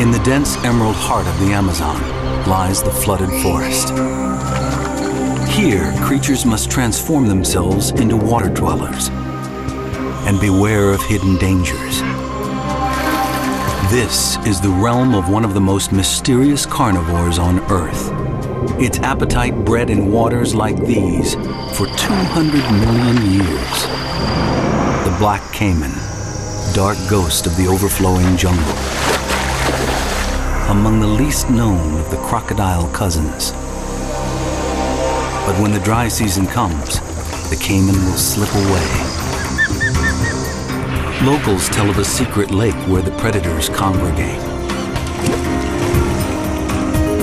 In the dense emerald heart of the Amazon lies the flooded forest. Here, creatures must transform themselves into water dwellers and beware of hidden dangers. This is the realm of one of the most mysterious carnivores on Earth. Its appetite bred in waters like these for 200 million years. The black caiman, dark ghost of the overflowing jungle. Among the least known of the crocodile cousins. But when the dry season comes, the caiman will slip away. Locals tell of a secret lake where the predators congregate.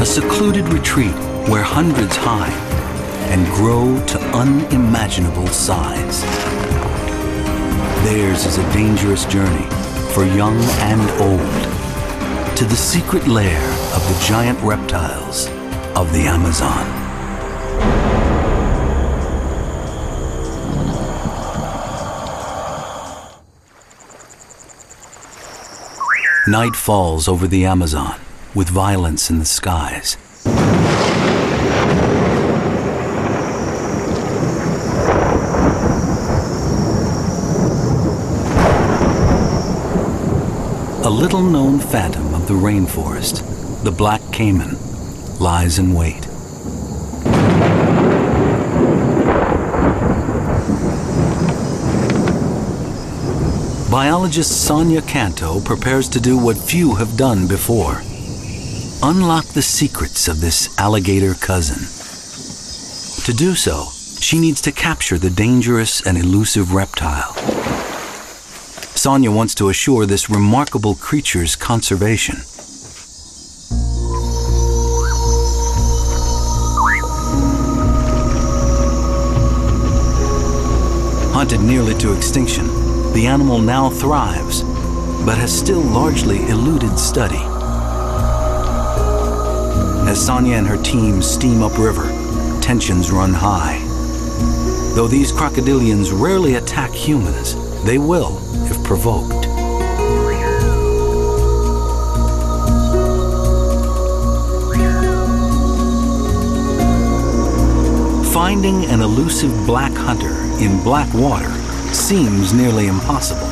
A secluded retreat where hundreds hide and grow to unimaginable size. Theirs is a dangerous journey for young and old to the secret lair of the giant reptiles of the Amazon. Night falls over the Amazon with violence in the skies. A little-known phantom of the rainforest, the black caiman, lies in wait. Biologist Sonia Canto prepares to do what few have done before. Unlock the secrets of this alligator cousin. To do so, she needs to capture the dangerous and elusive reptile. Sonia wants to assure this remarkable creature's conservation. Hunted nearly to extinction, the animal now thrives, but has still largely eluded study. As Sonia and her team steam upriver, tensions run high. Though these crocodilians rarely attack humans, they will if provoked. Finding an elusive black hunter in black water seems nearly impossible.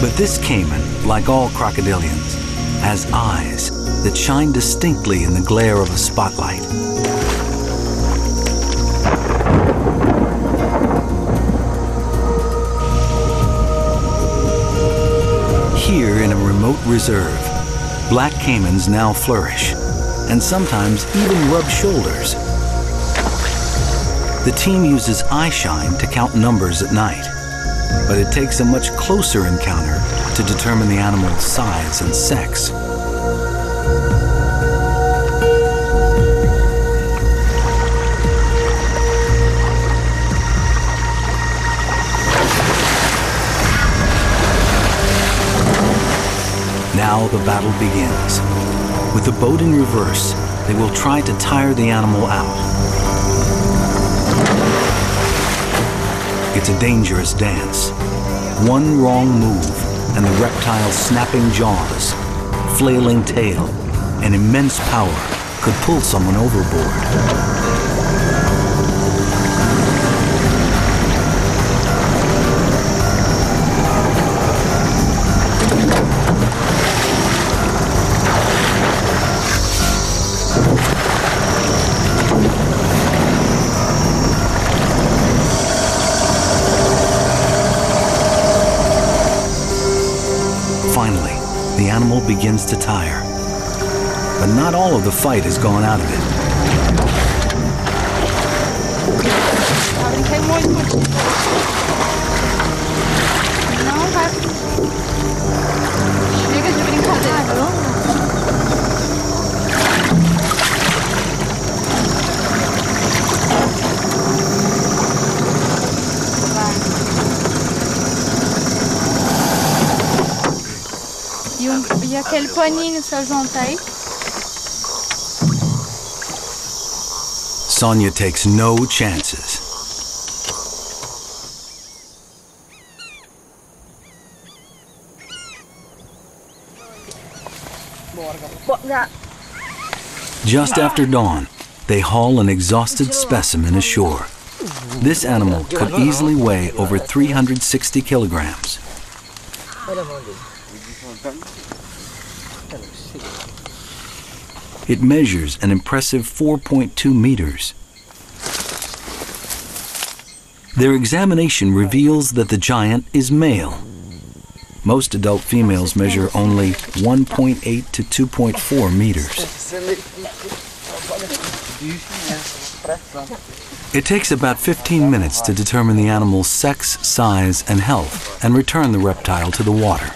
But this caiman, like all crocodilians, has eyes that shine distinctly in the glare of a spotlight. Here in a remote reserve, black caimans now flourish and sometimes even rub shoulders. The team uses eyeshine to count numbers at night, but it takes a much closer encounter to determine the animal's size and sex. Now the battle begins. With the boat in reverse, they will try to tire the animal out. It's a dangerous dance. One wrong move, and the reptile's snapping jaws, flailing tail, and immense power could pull someone overboard. Finally, the animal begins to tire. But not all of the fight has gone out of it. Il y a quelle poignée nous sommes en taille? Sonia takes no chances. Just after dawn, they haul an exhausted specimen ashore. This animal could easily weigh over 360 kilograms. It measures an impressive 4.2 meters. Their examination reveals that the giant is male. Most adult females measure only 1.8 to 2.4 meters. It takes about 15 minutes to determine the animal's sex, size, and health, and return the reptile to the water.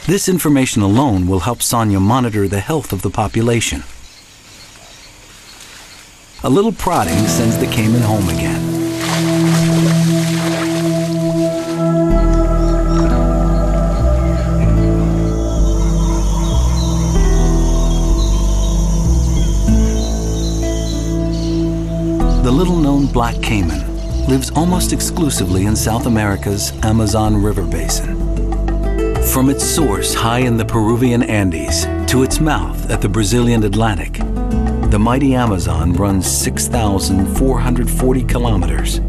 This information alone will help Sonia monitor the health of the population. A little prodding sends the caiman home again. The little-known black caiman lives almost exclusively in South America's Amazon River basin. From its source high in the Peruvian Andes to its mouth at the Brazilian Atlantic, the mighty Amazon runs 6,440 kilometers.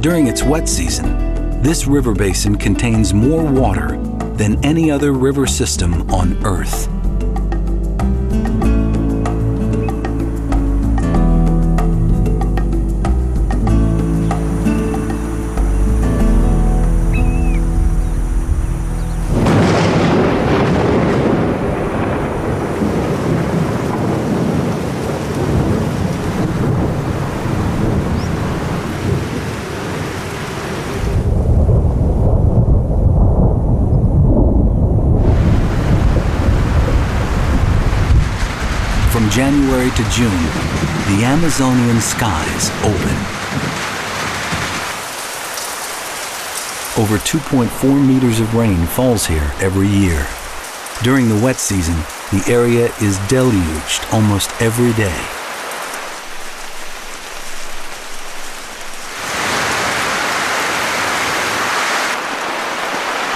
During its wet season, this river basin contains more water than any other river system on Earth. From January to June, the Amazonian skies open. Over 2.4 meters of rain falls here every year. During the wet season, the area is deluged almost every day.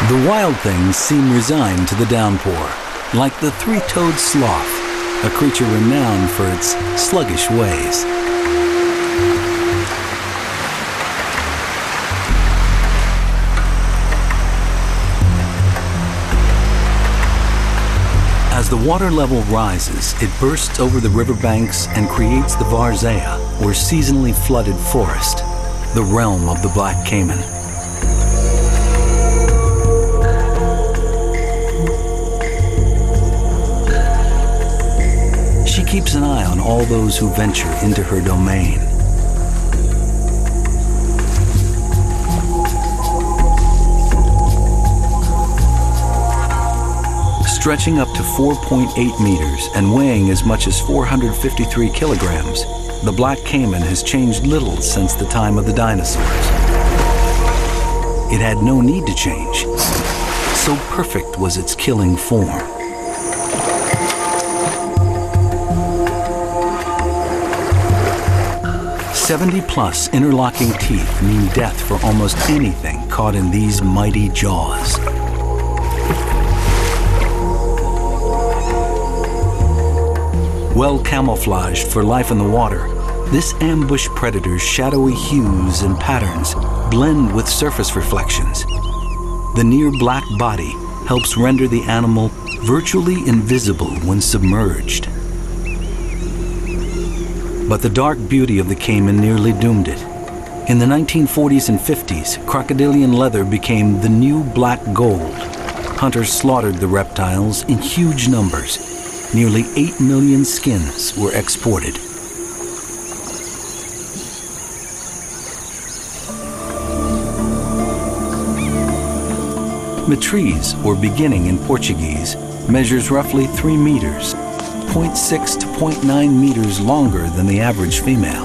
The wild things seem resigned to the downpour, like the three-toed sloth, a creature renowned for its sluggish ways. As the water level rises, it bursts over the riverbanks and creates the Várzea, or seasonally flooded forest, the realm of the black caiman. She keeps an eye on all those who venture into her domain. Stretching up to 4.8 meters and weighing as much as 453 kilograms, the black caiman has changed little since the time of the dinosaurs. It had no need to change. So perfect was its killing form. 70-plus interlocking teeth mean death for almost anything caught in these mighty jaws. Well camouflaged for life in the water, this ambush predator's shadowy hues and patterns blend with surface reflections. The near black body helps render the animal virtually invisible when submerged. But the dark beauty of the caiman nearly doomed it. In the 1940s and 50s, crocodilian leather became the new black gold. Hunters slaughtered the reptiles in huge numbers. Nearly 8 million skins were exported. Matriz, or beginning in Portuguese, measures roughly 3 meters, 0.6 to 0.9 meters longer than the average female.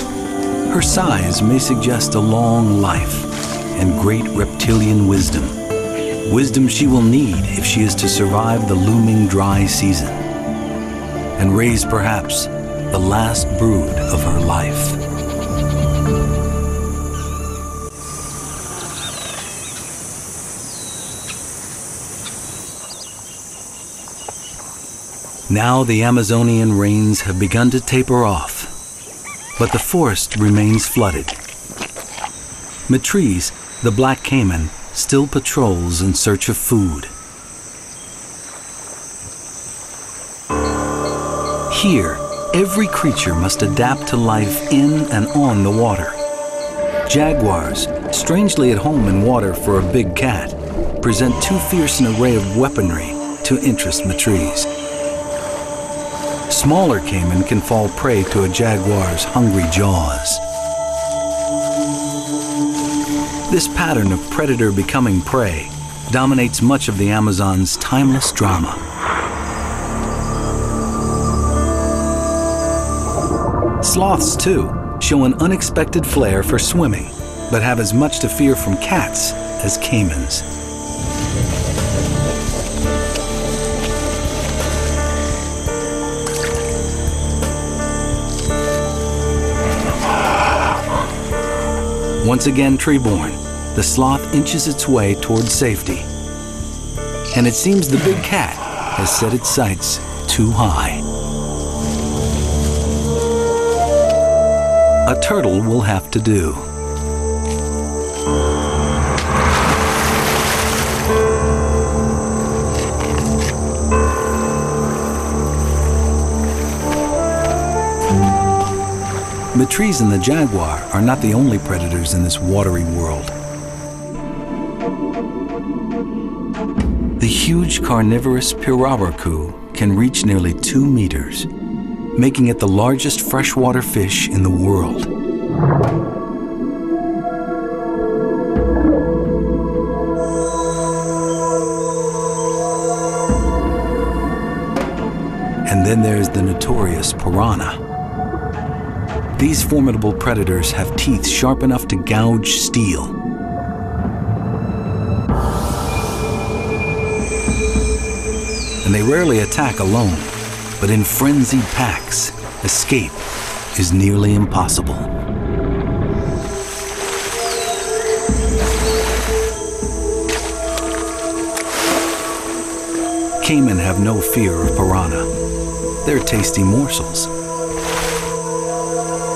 Her size may suggest a long life and great reptilian wisdom. Wisdom she will need if she is to survive the looming dry season and raise perhaps the last brood of her life. Now the Amazonian rains have begun to taper off, but the forest remains flooded. Matrice, the black caiman, still patrols in search of food. Here, every creature must adapt to life in and on the water. Jaguars, strangely at home in water for a big cat, present too fierce an array of weaponry to interest Matrice. Smaller caiman can fall prey to a jaguar's hungry jaws. This pattern of predator becoming prey dominates much of the Amazon's timeless drama. Sloths, too, show an unexpected flair for swimming, but have as much to fear from cats as caimans. Once again treeborn, the sloth inches its way towards safety. And it seems the big cat has set its sights too high. A turtle will have to do. Matrice and the jaguar are not the only predators in this watery world. The huge carnivorous pirarucu can reach nearly 2 meters, making it the largest freshwater fish in the world. And then there's the notorious piranha. These formidable predators have teeth sharp enough to gouge steel. And they rarely attack alone, but in frenzied packs, escape is nearly impossible. Caiman have no fear of piranha. They're tasty morsels.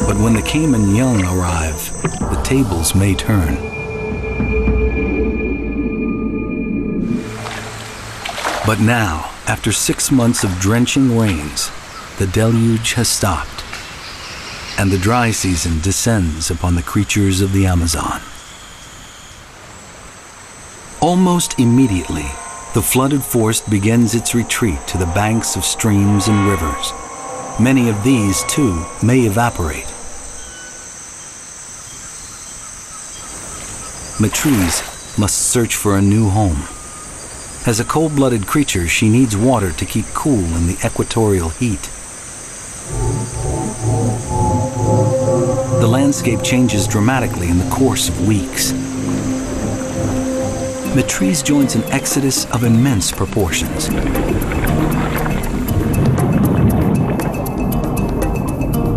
But when the caiman young arrive, the tables may turn. But now, after 6 months of drenching rains, the deluge has stopped, and the dry season descends upon the creatures of the Amazon. Almost immediately, the flooded forest begins its retreat to the banks of streams and rivers. Many of these, too, may evaporate. Matrice must search for a new home. As a cold-blooded creature, she needs water to keep cool in the equatorial heat. The landscape changes dramatically in the course of weeks. Matrice joins an exodus of immense proportions.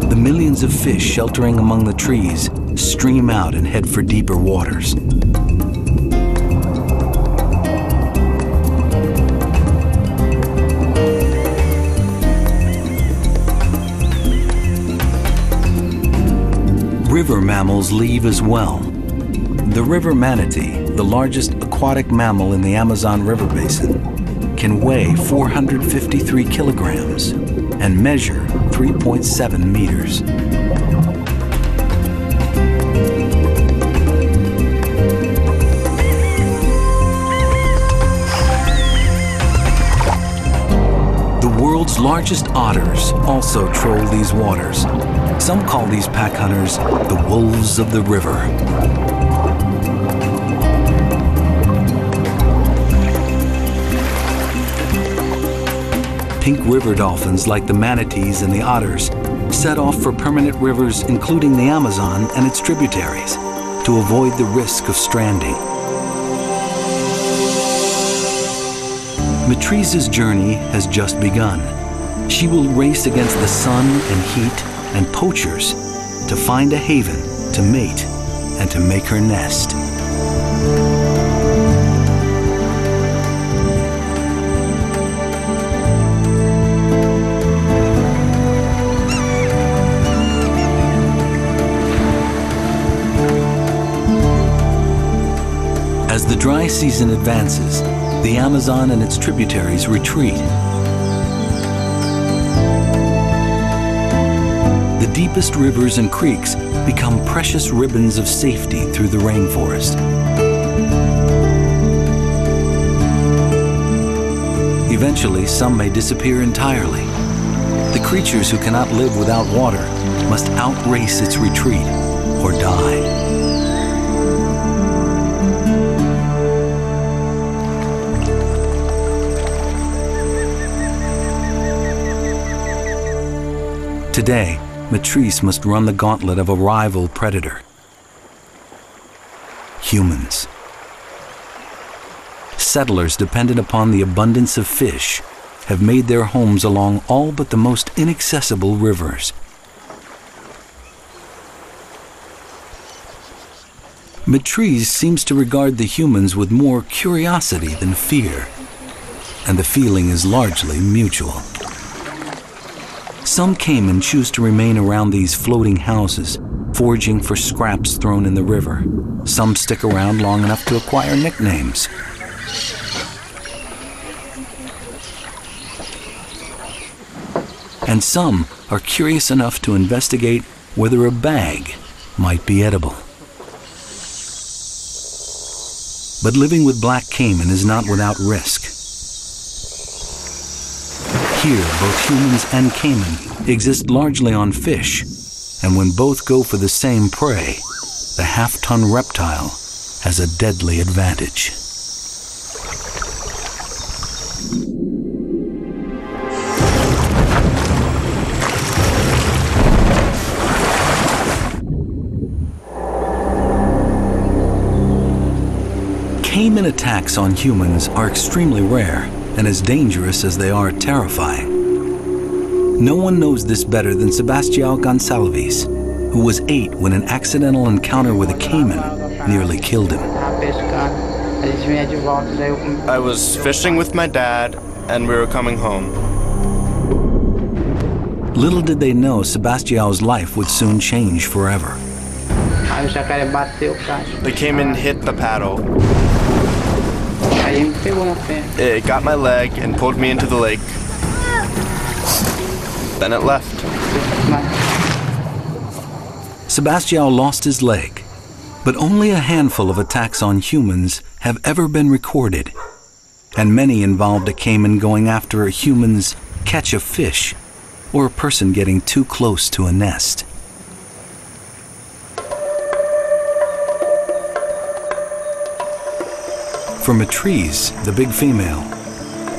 The millions of fish sheltering among the trees stream out and head for deeper waters. River mammals leave as well. The river manatee, the largest aquatic mammal in the Amazon River basin, can weigh 453 kilograms and measure 3.7 meters. The world's largest otters also troll these waters. Some call these pack hunters the wolves of the river. Pink river dolphins, like the manatees and the otters, set off for permanent rivers, including the Amazon and its tributaries, to avoid the risk of stranding. Matrice's journey has just begun. She will race against the sun and heat and poachers to find a haven, to mate, and to make her nest. dry season advances, the Amazon and its tributaries retreat. The deepest rivers and creeks become precious ribbons of safety through the rainforest. Eventually, some may disappear entirely. The creatures who cannot live without water must outrace its retreat or die. Today, Matrice must run the gauntlet of a rival predator: humans. Settlers dependent upon the abundance of fish have made their homes along all but the most inaccessible rivers. Matrice seems to regard the humans with more curiosity than fear, and the feeling is largely mutual. Some caiman choose to remain around these floating houses, foraging for scraps thrown in the river. Some stick around long enough to acquire nicknames. And some are curious enough to investigate whether a bag might be edible. But living with black caiman is not without risk. Here, both humans and caiman exist largely on fish, and when both go for the same prey, the half-ton reptile has a deadly advantage. Caiman attacks on humans are extremely rare and as dangerous as they are terrifying. No one knows this better than Sebastião Gonçalves, who was 8 when an accidental encounter with a caiman nearly killed him. I was fishing with my dad and we were coming home. Little did they know Sebastião's life would soon change forever. The caiman hit the paddle. It got my leg and pulled me into the lake. Then it left. Sebastião lost his leg, but only a handful of attacks on humans have ever been recorded, and many involved a caiman going after a human's catch of fish or a person getting too close to a nest. For Matrice, the big female,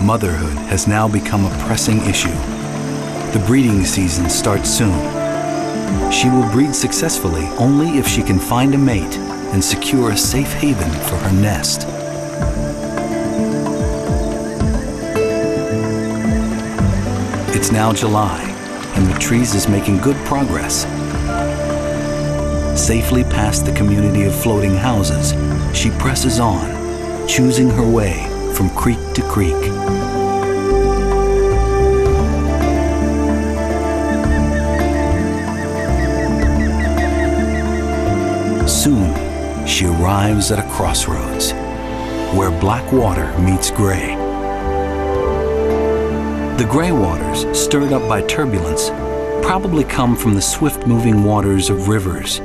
motherhood has now become a pressing issue. The breeding season starts soon. She will breed successfully only if she can find a mate and secure a safe haven for her nest. It's now July, and Matrice is making good progress. Safely past the community of floating houses, she presses on, choosing her way from creek to creek. Soon, she arrives at a crossroads where black water meets gray. The gray waters, stirred up by turbulence, probably come from the swift-moving waters of rivers.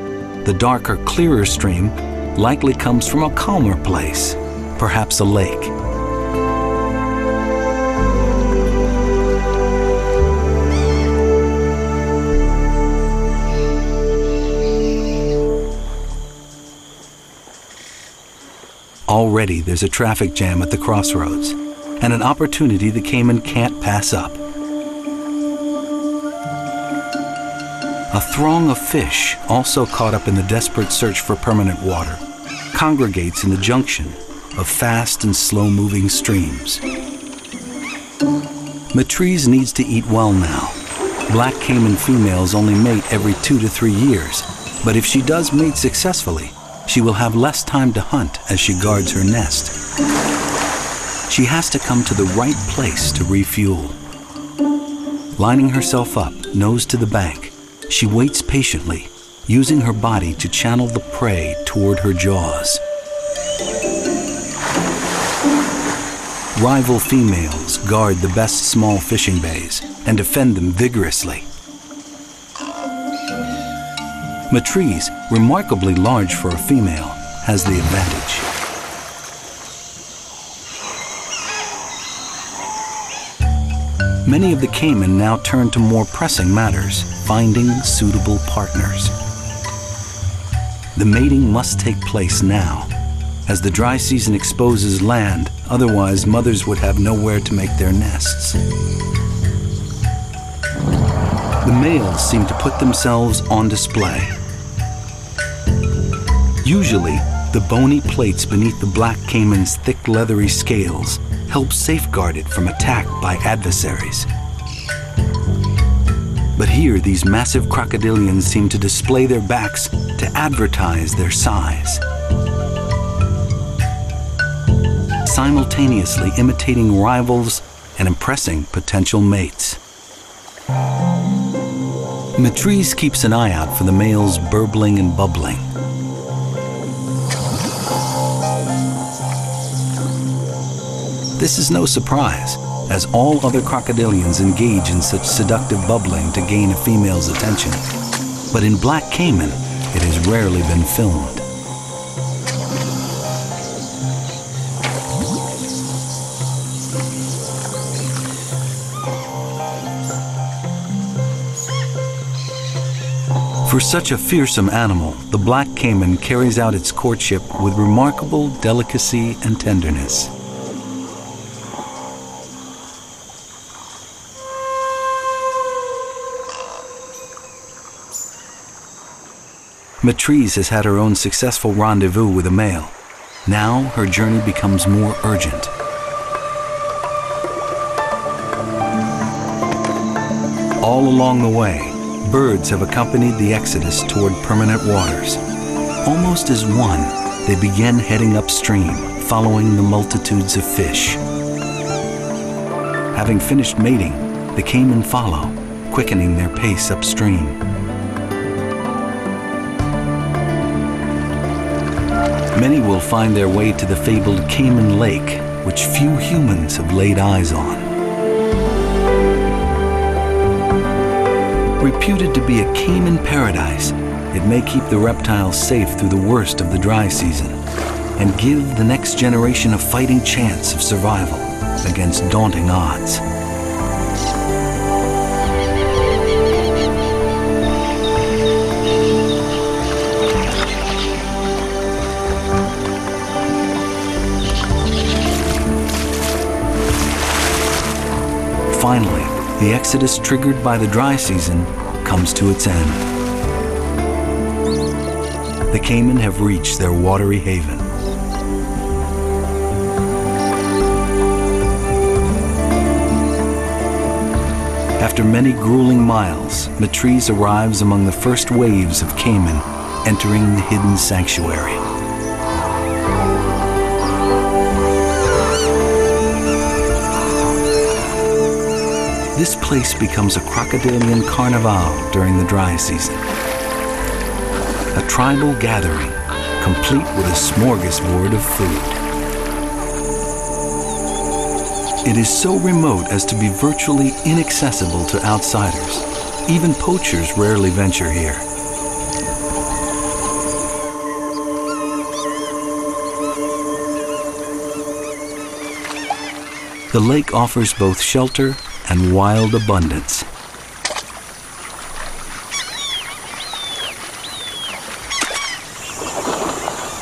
The darker, clearer stream likely comes from a calmer place, perhaps a lake. Already there's a traffic jam at the crossroads, and an opportunity the caiman can't pass up. A throng of fish, also caught up in the desperate search for permanent water, congregates in the junction of fast and slow-moving streams. Matrice needs to eat well now. Black caiman females only mate every 2 to 3 years, but if she does mate successfully, she will have less time to hunt as she guards her nest. She has to come to the right place to refuel. Lining herself up, nose to the bank, she waits patiently, using her body to channel the prey toward her jaws. rival females guard the best small fishing bays and defend them vigorously. Matrice, remarkably large for a female, has the advantage. Many of the caiman now turn to more pressing matters, finding suitable partners. The mating must take place now, as the dry season exposes land, otherwise mothers would have nowhere to make their nests. The males seem to put themselves on display. Usually, the bony plates beneath the black caiman's thick leathery scales help safeguard it from attack by adversaries. But here, these massive crocodilians seem to display their backs to advertise their size, simultaneously imitating rivals and impressing potential mates. Matrice keeps an eye out for the males burbling and bubbling. This is no surprise, as all other crocodilians engage in such seductive bubbling to gain a female's attention. But in black caiman, it has rarely been filmed. For such a fearsome animal, the black caiman carries out its courtship with remarkable delicacy and tenderness. Matrice has had her own successful rendezvous with a male. Now her journey becomes more urgent. All along the way, birds have accompanied the exodus toward permanent waters. Almost as one, they begin heading upstream, following the multitudes of fish. Having finished mating, the caiman follow, quickening their pace upstream. Many will find their way to the fabled Caiman Lake, which few humans have laid eyes on. Reputed to be a caiman paradise, it may keep the reptiles safe through the worst of the dry season and give the next generation a fighting chance of survival against daunting odds. Finally, the exodus triggered by the dry season comes to its end. The caiman have reached their watery haven. After many grueling miles, Matrice arrives among the first waves of caiman entering the hidden sanctuary. This place becomes a crocodilian carnival during the dry season. A tribal gathering, complete with a smorgasbord of food. It is so remote as to be virtually inaccessible to outsiders. Even poachers rarely venture here. The lake offers both shelter and wild abundance.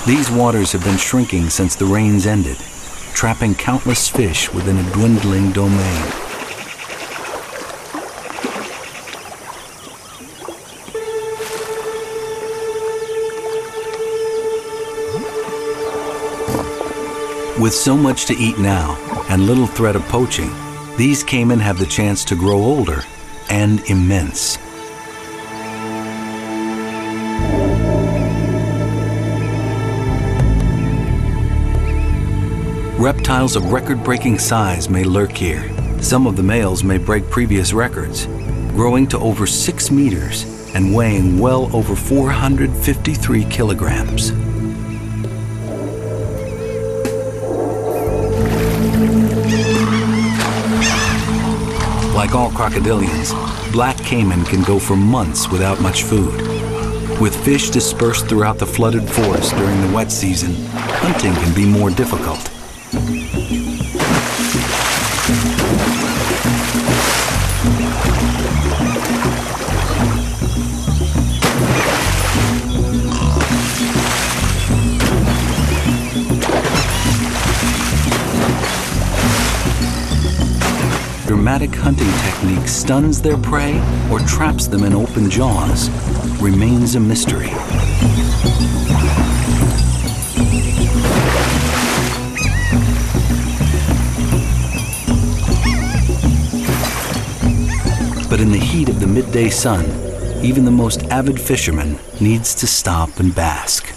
These waters have been shrinking since the rains ended, trapping countless fish within a dwindling domain. With so much to eat now and little threat of poaching, these caiman have the chance to grow older and immense. Reptiles of record-breaking size may lurk here. Some of the males may break previous records, growing to over 6 meters and weighing well over 453 kilograms. Like all crocodilians, black caiman can go for months without much food. With fish dispersed throughout the flooded forest during the wet season, hunting can be more difficult. Dramatic hunting technique stuns their prey or traps them in open jaws remains a mystery. But in the heat of the midday sun, even the most avid fisherman needs to stop and bask.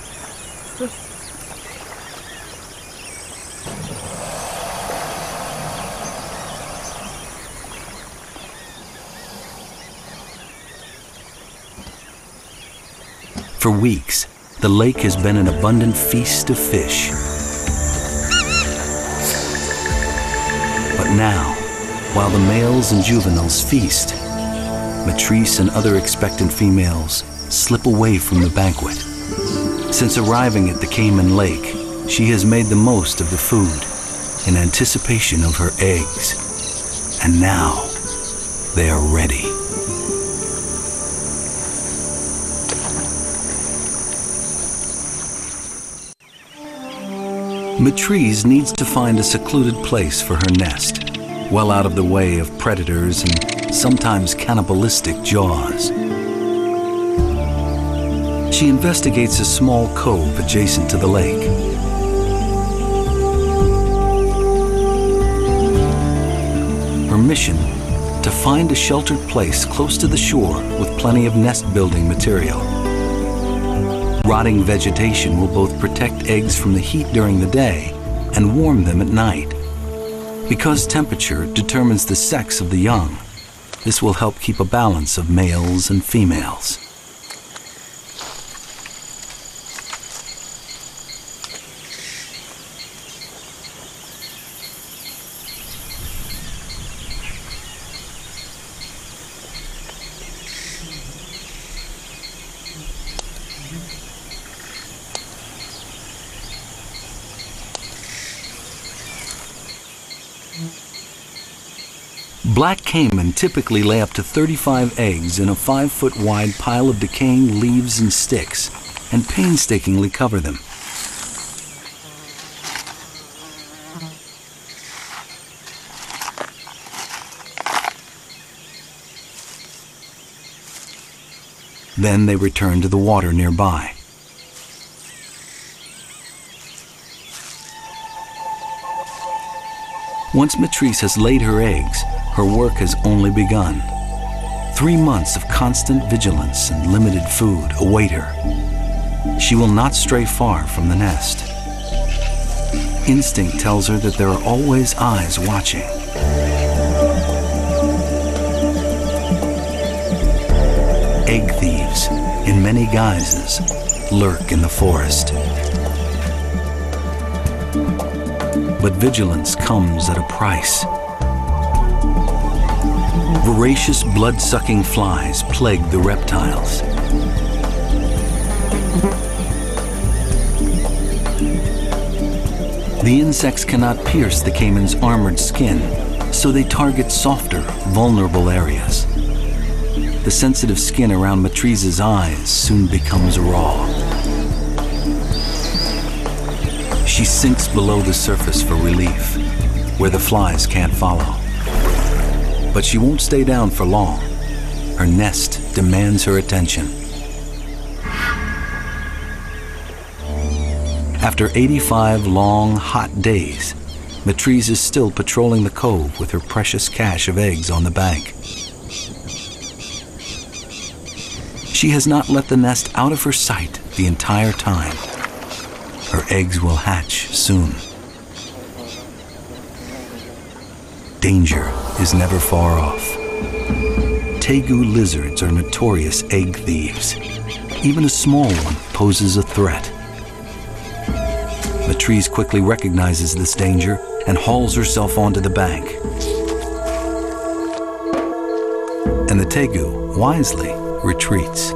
For weeks, the lake has been an abundant feast of fish. But now, while the males and juveniles feast, Matrice and other expectant females slip away from the banquet. Since arriving at the Cayman Lake, she has made the most of the food in anticipation of her eggs. And now, they are ready. Matrice needs to find a secluded place for her nest, well out of the way of predators and sometimes cannibalistic jaws. She investigates a small cove adjacent to the lake. Her mission: to find a sheltered place close to the shore with plenty of nest-building material. Rotting vegetation will both protect eggs from the heat during the day and warm them at night. Because temperature determines the sex of the young, this will help keep a balance of males and females. Black caiman typically lay up to 35 eggs in a 5-foot wide pile of decaying leaves and sticks, and painstakingly cover them. Then they return to the water nearby. Once Matrice has laid her eggs, her work has only begun. 3 months of constant vigilance and limited food await her. She will not stray far from the nest. Instinct tells her that there are always eyes watching. Egg thieves, in many guises, lurk in the forest. But vigilance comes at a price. Voracious blood-sucking flies plague the reptiles. The insects cannot pierce the caiman's armored skin, so they target softer, vulnerable areas. The sensitive skin around Matrice's eyes soon becomes raw. She sinks below the surface for relief, where the flies can't follow. But she won't stay down for long. Her nest demands her attention. After 85 long, hot days, Matrice is still patrolling the cove with her precious cache of eggs on the bank. She has not let the nest out of her sight the entire time. Her eggs will hatch soon. Danger is never far off. Tegu lizards are notorious egg thieves. Even a small one poses a threat. Matrice quickly recognizes this danger and hauls herself onto the bank. and the tegu wisely retreats.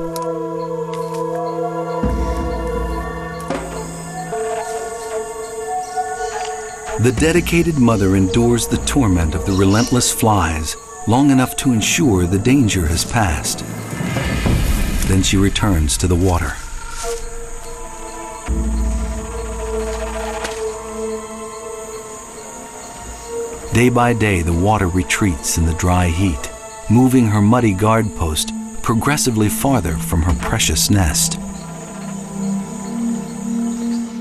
The dedicated mother endures the torment of the relentless flies long enough to ensure the danger has passed. Then she returns to the water. Day by day, the water retreats in the dry heat, moving her muddy guard post progressively farther from her precious nest.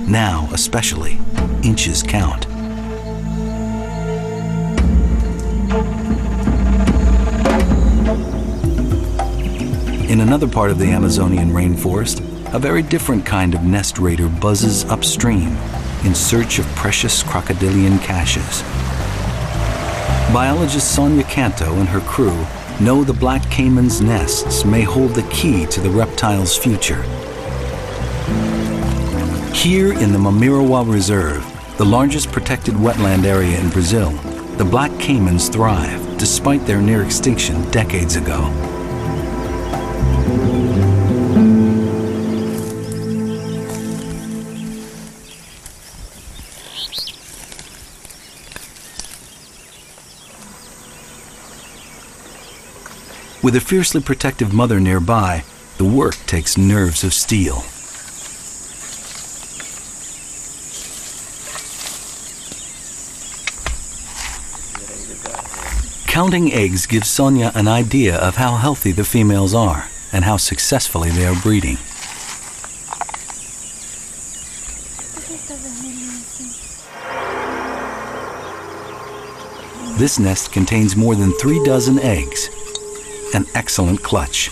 Now, especially, inches count. In another part of the Amazonian rainforest, a very different kind of nest raider buzzes upstream in search of precious crocodilian caches. Biologist Sonia Canto and her crew know the black caiman's nests may hold the key to the reptile's future. Here in the Mamirawa Reserve, the largest protected wetland area in Brazil, the black caimans thrive despite their near extinction decades ago. With a fiercely protective mother nearby, the work takes nerves of steel. Counting eggs gives Sonia an idea of how healthy the females are and how successfully they are breeding. This nest contains more than 3 dozen eggs. An excellent clutch.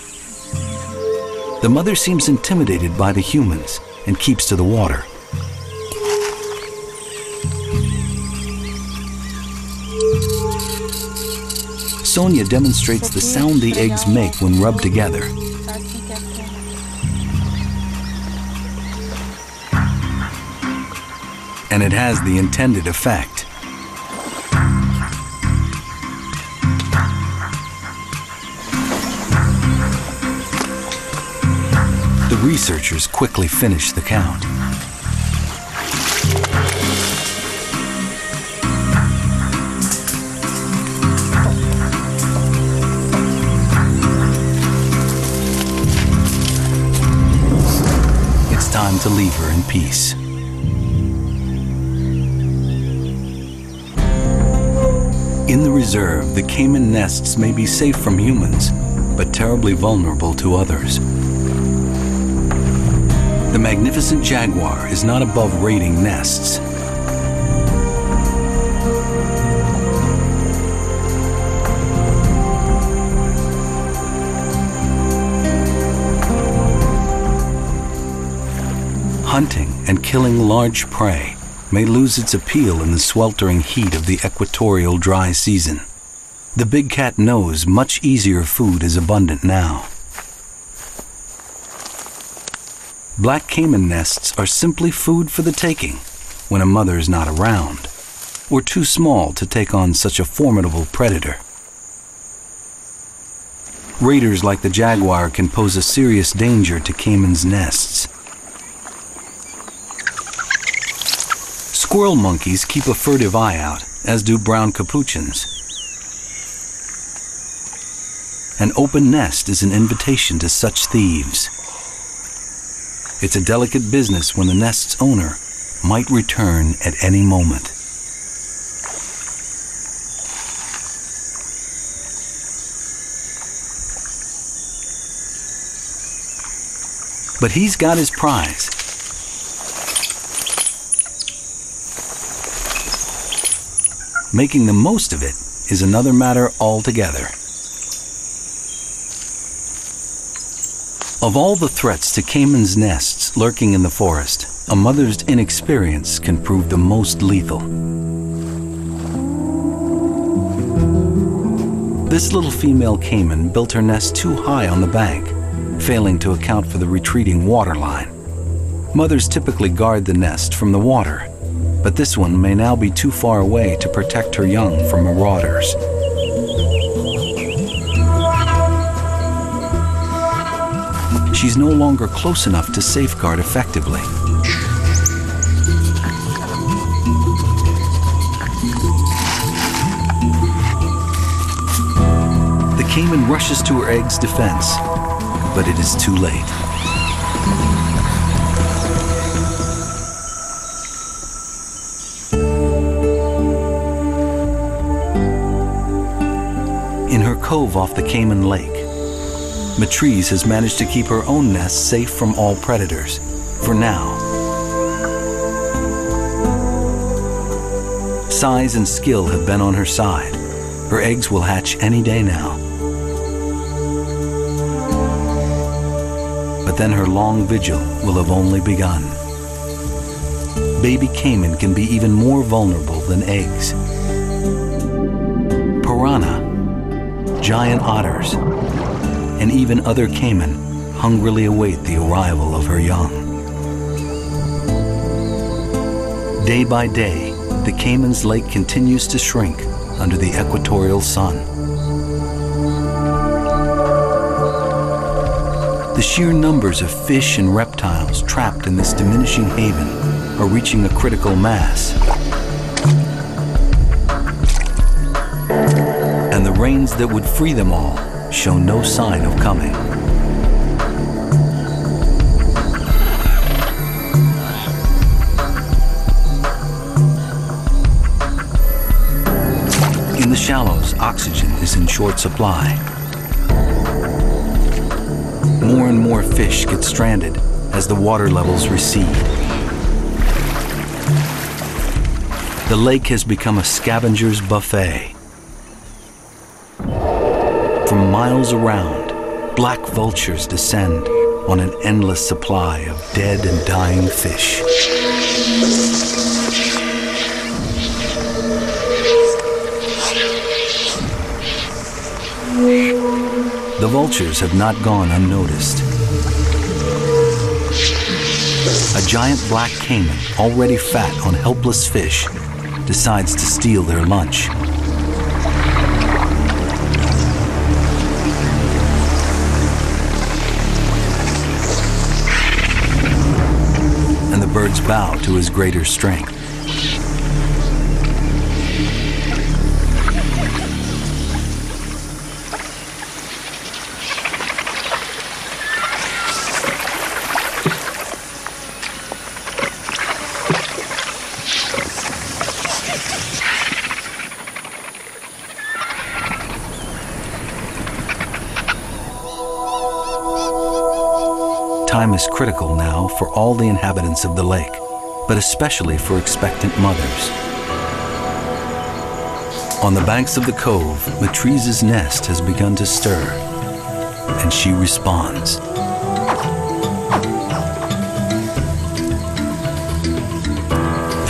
The mother seems intimidated by the humans and keeps to the water. Sonia demonstrates the sound the eggs make when rubbed together. And it has the intended effect. The researchers quickly finish the count. It's time to leave her in peace. In the reserve, the caiman nests may be safe from humans, but terribly vulnerable to others. The magnificent jaguar is not above raiding nests. Hunting and killing large prey may lose its appeal in the sweltering heat of the equatorial dry season. The big cat knows much easier food is abundant now. Black caiman nests are simply food for the taking when a mother is not around, or too small to take on such a formidable predator. Raiders like the jaguar can pose a serious danger to caiman's nests. Squirrel monkeys keep a furtive eye out, as do brown capuchins. An open nest is an invitation to such thieves. It's a delicate business when the nest's owner might return at any moment. But he's got his prize. Making the most of it is another matter altogether. Of all the threats to caiman's nests lurking in the forest, a mother's inexperience can prove the most lethal. This little female caiman built her nest too high on the bank, failing to account for the retreating water line. Mothers typically guard the nest from the water, but this one may now be too far away to protect her young from marauders. she's no longer close enough to safeguard effectively. The caiman rushes to her egg's defense, but it is too late. In her cove off the Cayman Lake, Matrice has managed to keep her own nest safe from all predators, for now. Size and skill have been on her side. Her eggs will hatch any day now. But then her long vigil will have only begun. Baby caiman can be even more vulnerable than eggs. Piranha, giant otters, and even other caiman hungrily await the arrival of her young. Day by day, the Cayman's lake continues to shrink under the equatorial sun. The sheer numbers of fish and reptiles trapped in this diminishing haven are reaching a critical mass. And the rains that would free them all show no sign of coming. In the shallows, oxygen is in short supply. More and more fish get stranded as the water levels recede. The lake has become a scavenger's buffet. From miles around, black vultures descend on an endless supply of dead and dying fish. The vultures have not gone unnoticed. A giant black caiman, already fat on helpless fish, decides to steal their lunch. And the birds bow to his greater strength. Time is critical now for all the inhabitants of the lake, but especially for expectant mothers. On the banks of the cove, Matrice's nest has begun to stir, and she responds.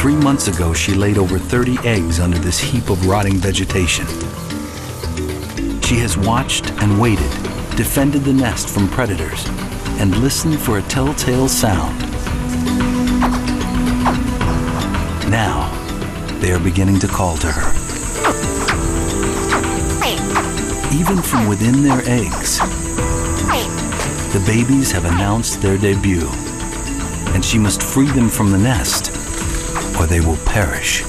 Three months ago, she laid over 30 eggs under this heap of rotting vegetation. She has watched and waited, defended the nest from predators, and listened for a telltale sound. Now, they are beginning to call to her. Even from within their eggs, the babies have announced their debut, and she must free them from the nest, or they will perish.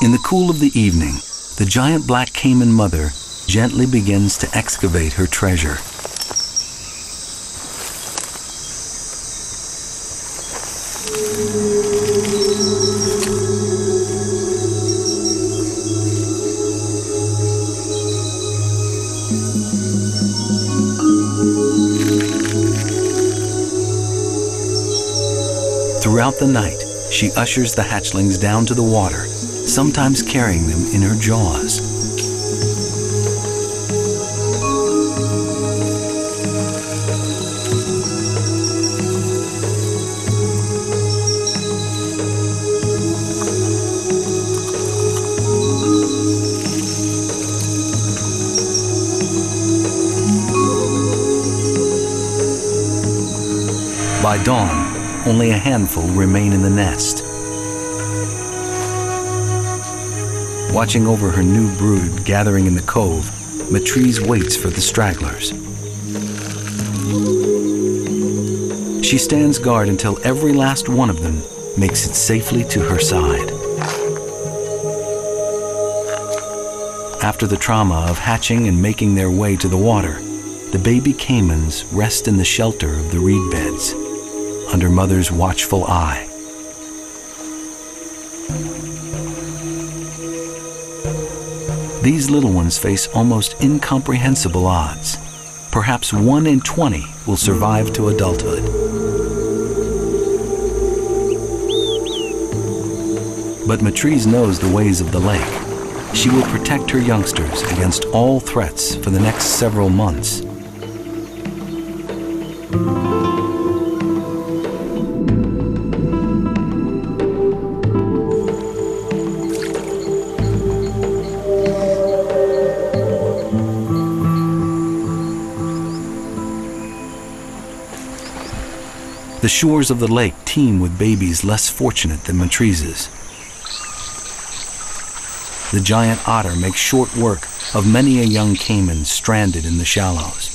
In the cool of the evening, the giant black caiman mother gently begins to excavate her treasure. Throughout the night, she ushers the hatchlings down to the water, sometimes carrying them in her jaws. By dawn, only a handful remain in the nest. Watching over her new brood gathering in the cove, Matrice waits for the stragglers. She stands guard until every last one of them makes it safely to her side. After the trauma of hatching and making their way to the water, the baby caimans rest in the shelter of the reed beds, under Mother's watchful eye. These little ones face almost incomprehensible odds. Perhaps 1 in 20 will survive to adulthood. But Matrice knows the ways of the lake. She will protect her youngsters against all threats for the next several months. The shores of the lake teem with babies less fortunate than Matrice's. The giant otter makes short work of many a young caiman stranded in the shallows.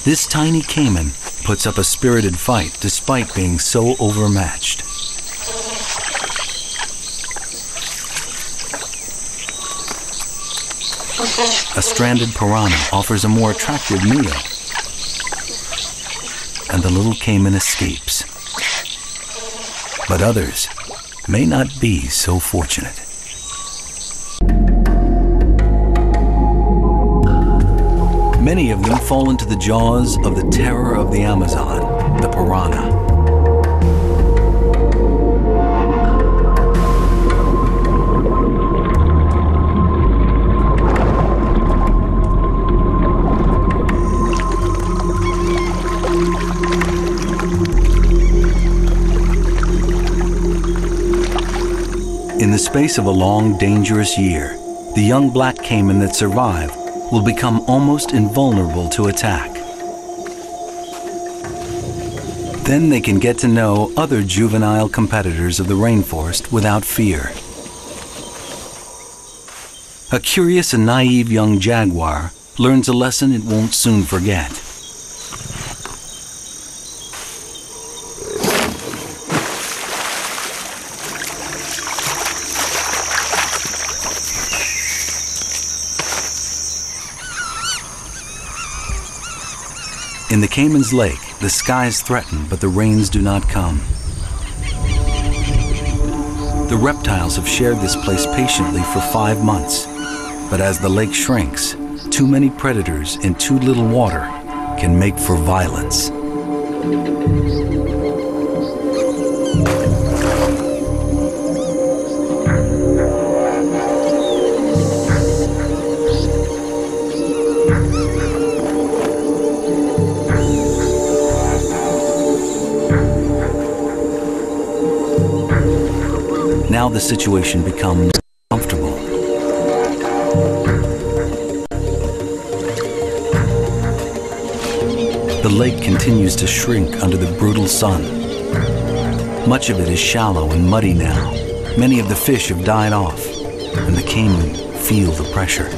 This tiny caiman puts up a spirited fight despite being so overmatched. A stranded piranha offers a more attractive meal, and the little caiman escapes. But others may not be so fortunate. Many of them fall into the jaws of the terror of the Amazon, the piranha. In the space of a long, dangerous year, the young black caiman that survive will become almost invulnerable to attack. Then they can get to know other juvenile competitors of the rainforest without fear. A curious and naive young jaguar learns a lesson it won't soon forget. In the Cayman's Lake, the skies threaten, but the rains do not come. The reptiles have shared this place patiently for 5 months, but as the lake shrinks, too many predators in too little water can make for violence. Now the situation becomes uncomfortable. The lake continues to shrink under the brutal sun. Much of it is shallow and muddy now. Many of the fish have died off, and the caiman feel the pressure.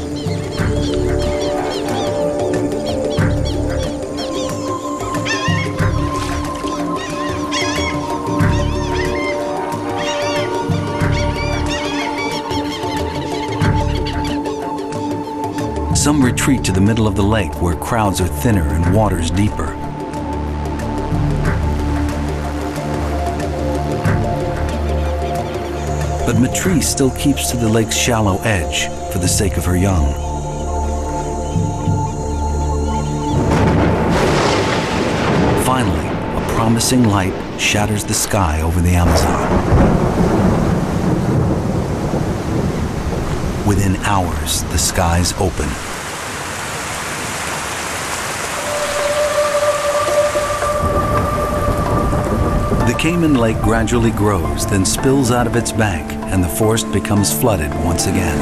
Some retreat to the middle of the lake where crowds are thinner and waters deeper. But Matrice still keeps to the lake's shallow edge for the sake of her young. Finally, a promising light shatters the sky over the Amazon. Within hours, the skies open. Cayman Lake gradually grows, then spills out of its bank, and the forest becomes flooded once again.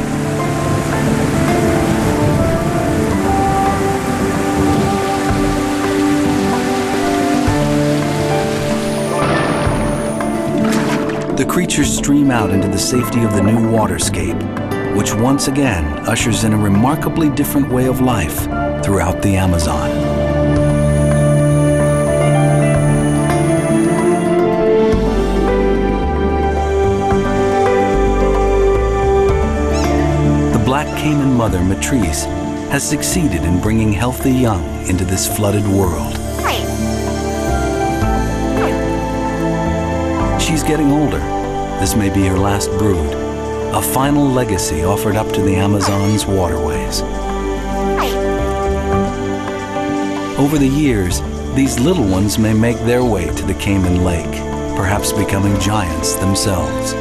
The creatures stream out into the safety of the new waterscape, which once again ushers in a remarkably different way of life throughout the Amazon. The black caiman mother, Matrice, has succeeded in bringing healthy young into this flooded world. She's getting older. This may be her last brood, a final legacy offered up to the Amazon's waterways. Over the years, these little ones may make their way to the Cayman Lake, perhaps becoming giants themselves.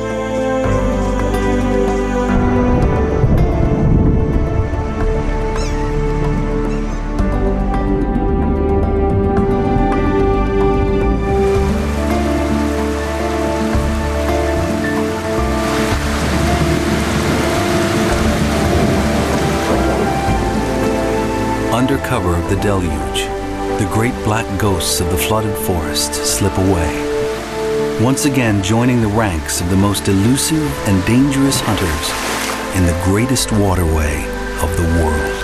Under cover of the deluge, the great black ghosts of the flooded forest slip away, once again joining the ranks of the most elusive and dangerous hunters in the greatest waterway of the world.